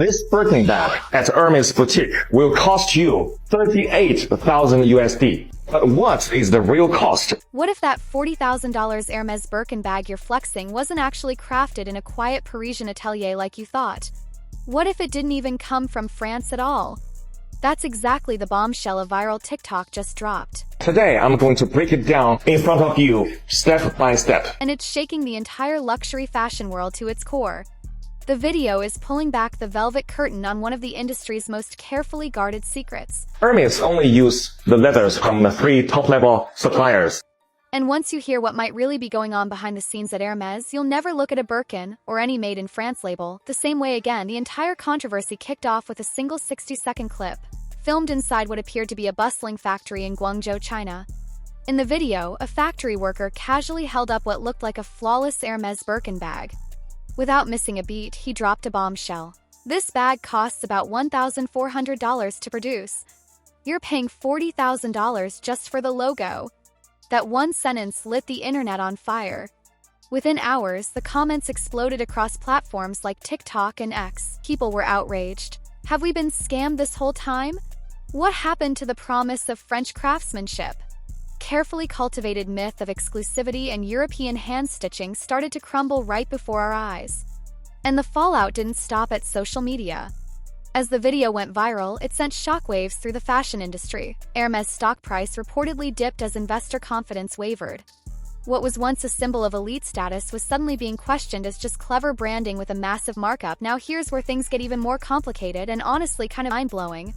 This Birkin bag at Hermes boutique will cost you 38,000 USD. But what is the real cost? What if that $40,000 Hermes Birkin bag you're flexing wasn't actually crafted in a quiet Parisian atelier like you thought? What if it didn't even come from France at all? That's exactly the bombshell a viral TikTok just dropped. Today, I'm going to break it down in front of you, step by step. And it's shaking the entire luxury fashion world to its core. The video is pulling back the velvet curtain on one of the industry's most carefully guarded secrets. Hermes only use the leathers from the 3 top-level suppliers. And once you hear what might really be going on behind the scenes at Hermes, you'll never look at a Birkin, or any Made in France label, the same way again. The entire controversy kicked off with a single 60-second clip, filmed inside what appeared to be a bustling factory in Guangzhou, China. In the video, a factory worker casually held up what looked like a flawless Hermes Birkin bag. Without missing a beat, he dropped a bombshell. This bag costs about $1,400 to produce. You're paying $40,000 just for the logo. That one sentence lit the internet on fire. Within hours, the comments exploded across platforms like TikTok and X. People were outraged. Have we been scammed this whole time? What happened to the promise of French craftsmanship? Carefully cultivated myth of exclusivity and European hand-stitching started to crumble right before our eyes. And the fallout didn't stop at social media. As the video went viral, it sent shockwaves through the fashion industry. Hermes' stock price reportedly dipped as investor confidence wavered. What was once a symbol of elite status was suddenly being questioned as just clever branding with a massive markup. Now here's where things get even more complicated and honestly kind of mind-blowing.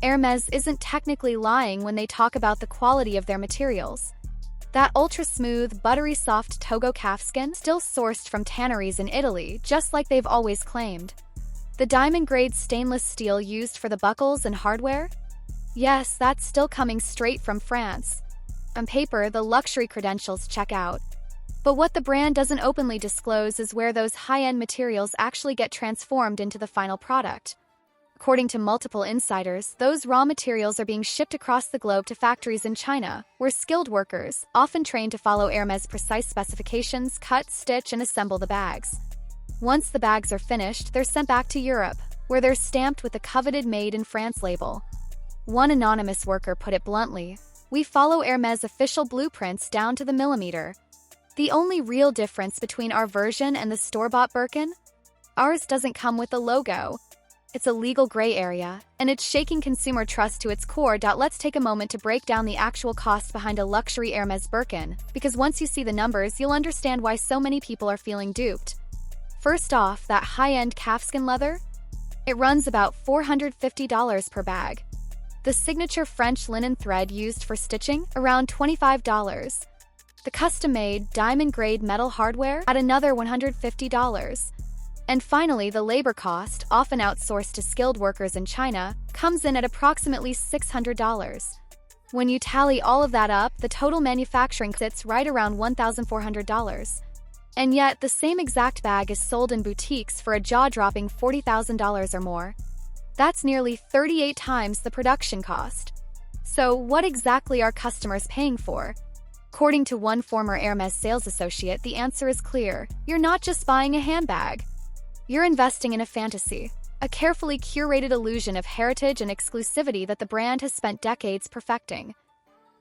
Hermes isn't technically lying when they talk about the quality of their materials. That ultra-smooth, buttery soft Togo calfskin still sourced from tanneries in Italy, just like they've always claimed. The diamond-grade stainless steel used for the buckles and hardware? Yes, that's still coming straight from France. On paper, the luxury credentials check out. But what the brand doesn't openly disclose is where those high-end materials actually get transformed into the final product. According to multiple insiders, those raw materials are being shipped across the globe to factories in China, where skilled workers, often trained to follow Hermes' precise specifications, cut, stitch, and assemble the bags. Once the bags are finished, they're sent back to Europe, where they're stamped with the coveted Made in France label. One anonymous worker put it bluntly, "We follow Hermes' official blueprints down to the millimeter. The only real difference between our version and the store-bought Birkin? Ours doesn't come with a logo. It's a legal gray area, and it's shaking consumer trust to its core." Let's take a moment to break down the actual costs behind a luxury Hermes Birkin, because once you see the numbers, you'll understand why so many people are feeling duped. First off, that high-end calfskin leather? It runs about $450 per bag. The signature French linen thread used for stitching? Around $25. The custom-made, diamond-grade metal hardware? At another $150. And finally, the labor cost, often outsourced to skilled workers in China, comes in at approximately $600. When you tally all of that up, the total manufacturing sits right around $1,400. And yet, the same exact bag is sold in boutiques for a jaw-dropping $40,000 or more. That's nearly 38 times the production cost. So, what exactly are customers paying for? According to one former Hermes sales associate, the answer is clear. You're not just buying a handbag. You're investing in a fantasy, a carefully curated illusion of heritage and exclusivity that the brand has spent decades perfecting.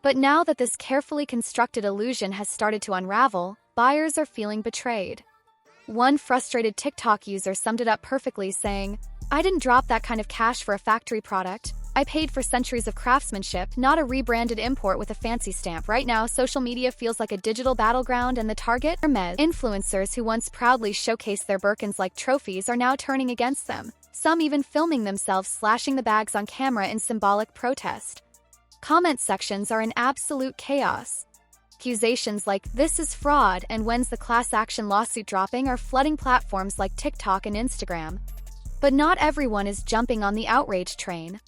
But now that this carefully constructed illusion has started to unravel, buyers are feeling betrayed. One frustrated TikTok user summed it up perfectly, saying, "I didn't drop that kind of cash for a factory product. I paid for centuries of craftsmanship, not a rebranded import with a fancy stamp." Right now, social media feels like a digital battleground, and the target, Hermes, influencers who once proudly showcased their Birkins like trophies are now turning against them, some even filming themselves slashing the bags on camera in symbolic protest. Comment sections are in absolute chaos. Accusations like "this is fraud" and "when's the class action lawsuit dropping" are flooding platforms like TikTok and Instagram. But not everyone is jumping on the outrage train.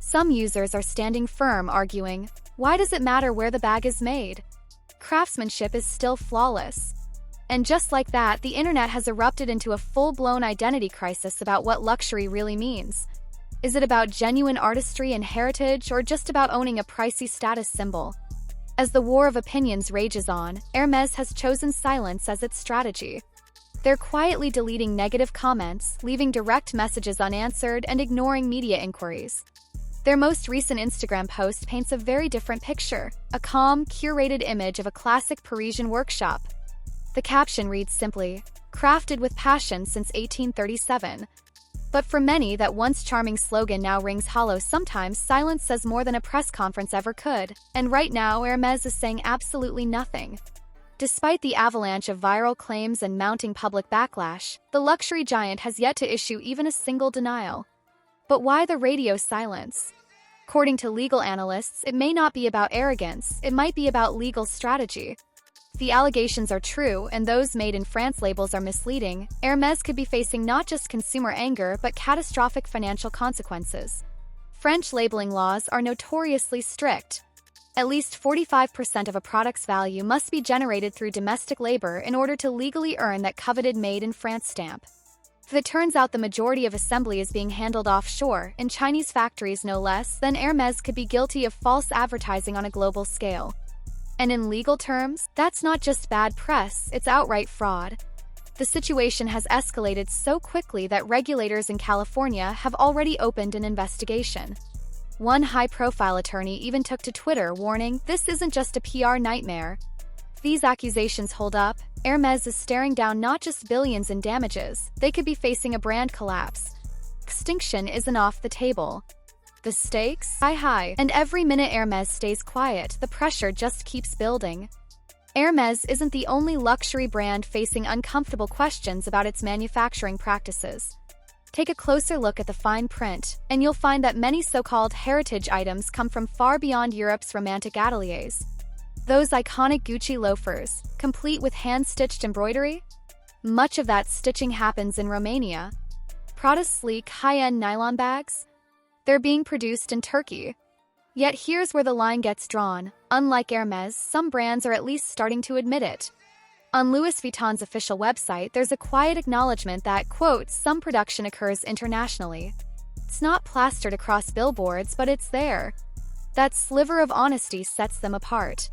Some users are standing firm, arguing, "Why does it matter where the bag is made? Craftsmanship is still flawless." And just like that, the internet has erupted into a full-blown identity crisis about what luxury really means. Is it about genuine artistry and heritage, or just about owning a pricey status symbol? As the war of opinions rages on, Hermes has chosen silence as its strategy. They're quietly deleting negative comments, leaving direct messages unanswered, and ignoring media inquiries. Their most recent Instagram post paints a very different picture, a calm, curated image of a classic Parisian workshop. The caption reads simply, "Crafted with passion since 1837. But for many, that once charming slogan now rings hollow. Sometimes silence says more than a press conference ever could, and right now Hermes is saying absolutely nothing. Despite the avalanche of viral claims and mounting public backlash, the luxury giant has yet to issue even a single denial. But why the radio silence? According to legal analysts, it may not be about arrogance, it might be about legal strategy. If the allegations are true and those made in France labels are misleading, Hermes could be facing not just consumer anger but catastrophic financial consequences. French labeling laws are notoriously strict. At least 45% of a product's value must be generated through domestic labor in order to legally earn that coveted Made in France stamp. If it turns out the majority of assembly is being handled offshore, in Chinese factories no less, then Hermes could be guilty of false advertising on a global scale. And in legal terms, that's not just bad press, it's outright fraud. The situation has escalated so quickly that regulators in California have already opened an investigation. One high-profile attorney even took to Twitter warning, "This isn't just a PR nightmare." If these accusations hold up, Hermes is staring down not just billions in damages, they could be facing a brand collapse. Extinction isn't off the table. The stakes are high, and every minute Hermes stays quiet, the pressure just keeps building. Hermes isn't the only luxury brand facing uncomfortable questions about its manufacturing practices. Take a closer look at the fine print, and you'll find that many so-called heritage items come from far beyond Europe's romantic ateliers. Those iconic Gucci loafers, complete with hand-stitched embroidery? Much of that stitching happens in Romania. Prada's sleek, high-end nylon bags? They're being produced in Turkey. Yet here's where the line gets drawn. Unlike Hermes, some brands are at least starting to admit it. On Louis Vuitton's official website, there's a quiet acknowledgement that, quote, some production occurs internationally. It's not plastered across billboards, but it's there. That sliver of honesty sets them apart.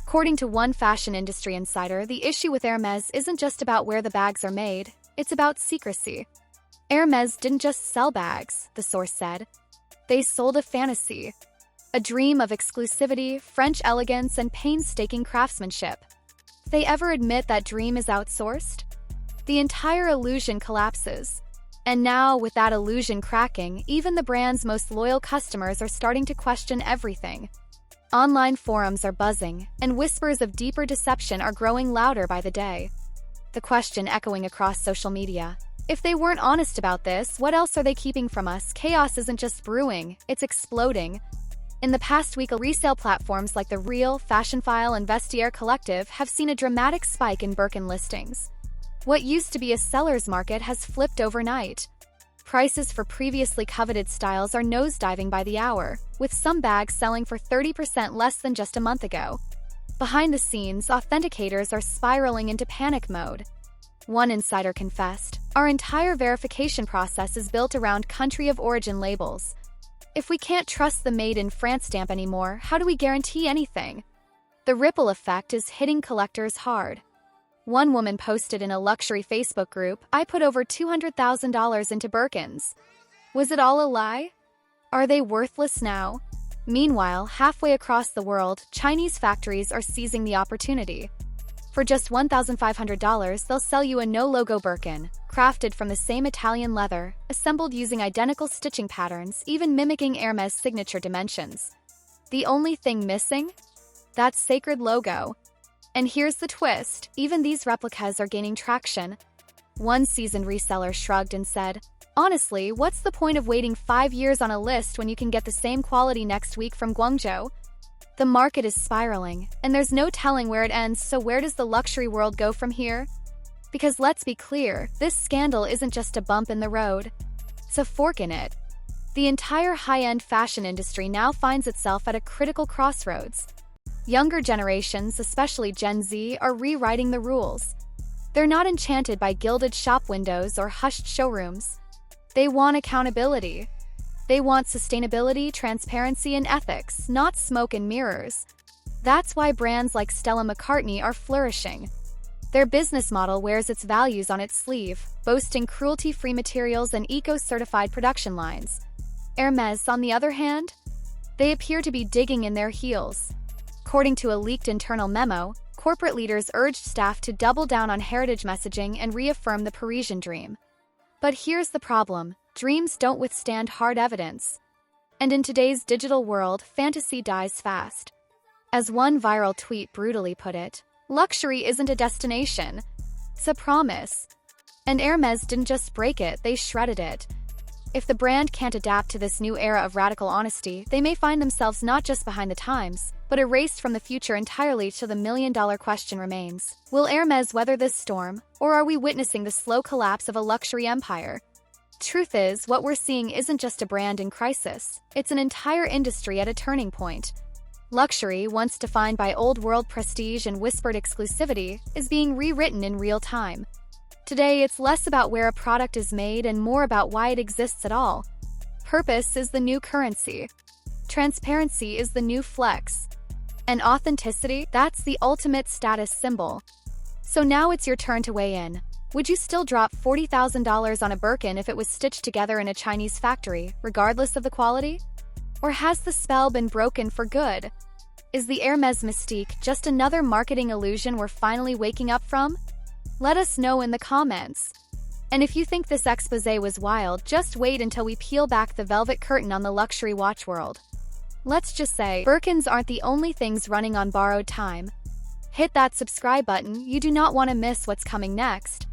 According to one fashion industry insider, the issue with Hermes isn't just about where the bags are made, it's about secrecy. Hermes didn't just sell bags, the source said. They sold a fantasy. A dream of exclusivity, French elegance, and painstaking craftsmanship. If they ever admit that dream is outsourced, the entire illusion collapses. And now, with that illusion cracking, even the brand's most loyal customers are starting to question everything. Online forums are buzzing, and whispers of deeper deception are growing louder by the day. The question echoing across social media. If they weren't honest about this, what else are they keeping from us? Chaos isn't just brewing, it's exploding. In the past week, resale platforms like The Real, Fashionphile, and Vestiaire Collective have seen a dramatic spike in Birkin listings. What used to be a seller's market has flipped overnight. Prices for previously coveted styles are nosediving by the hour, with some bags selling for 30% less than just a month ago. Behind the scenes, authenticators are spiraling into panic mode. One insider confessed, "Our entire verification process is built around country of origin labels. If we can't trust the Made in France stamp anymore, how do we guarantee anything?" The ripple effect is hitting collectors hard. One woman posted in a luxury Facebook group, "I put over $200,000 into Birkins. Was it all a lie? Are they worthless now?" Meanwhile, halfway across the world, Chinese factories are seizing the opportunity. For just $1,500, they'll sell you a no-logo Birkin, crafted from the same Italian leather, assembled using identical stitching patterns, even mimicking Hermes' signature dimensions. The only thing missing? That sacred logo. And here's the twist, even these replicas are gaining traction. One seasoned reseller shrugged and said, "Honestly, what's the point of waiting 5 years on a list when you can get the same quality next week from Guangzhou?" The market is spiraling, and there's no telling where it ends, so where does the luxury world go from here? Because let's be clear, this scandal isn't just a bump in the road. It's a fork in it. The entire high-end fashion industry now finds itself at a critical crossroads. Younger generations, especially Gen Z, are rewriting the rules. They're not enchanted by gilded shop windows or hushed showrooms. They want accountability. They want sustainability, transparency, and ethics, not smoke and mirrors. That's why brands like Stella McCartney are flourishing. Their business model wears its values on its sleeve, boasting cruelty-free materials and eco-certified production lines. Hermes, on the other hand, they appear to be digging in their heels. According to a leaked internal memo, corporate leaders urged staff to double down on heritage messaging and reaffirm the Parisian dream. But here's the problem: dreams don't withstand hard evidence. And in today's digital world, fantasy dies fast. As one viral tweet brutally put it, luxury isn't a destination, it's a promise. And Hermes didn't just break it, they shredded it. If the brand can't adapt to this new era of radical honesty, they may find themselves not just behind the times, but erased from the future entirely. So the million-dollar question remains: will Hermes weather this storm, or are we witnessing the slow collapse of a luxury empire? Truth is, what we're seeing isn't just a brand in crisis, it's an entire industry at a turning point. Luxury, once defined by old-world prestige and whispered exclusivity, is being rewritten in real time. Today, it's less about where a product is made and more about why it exists at all. Purpose is the new currency. Transparency is the new flex. And authenticity, that's the ultimate status symbol. So now it's your turn to weigh in. Would you still drop $40,000 on a Birkin if it was stitched together in a Chinese factory, regardless of the quality? Or has the spell been broken for good? Is the Hermes mystique just another marketing illusion we're finally waking up from? Let us know in the comments. And if you think this exposé was wild, just wait until we peel back the velvet curtain on the luxury watch world. Let's just say, Birkins aren't the only things running on borrowed time. Hit that subscribe button, you do not want to miss what's coming next.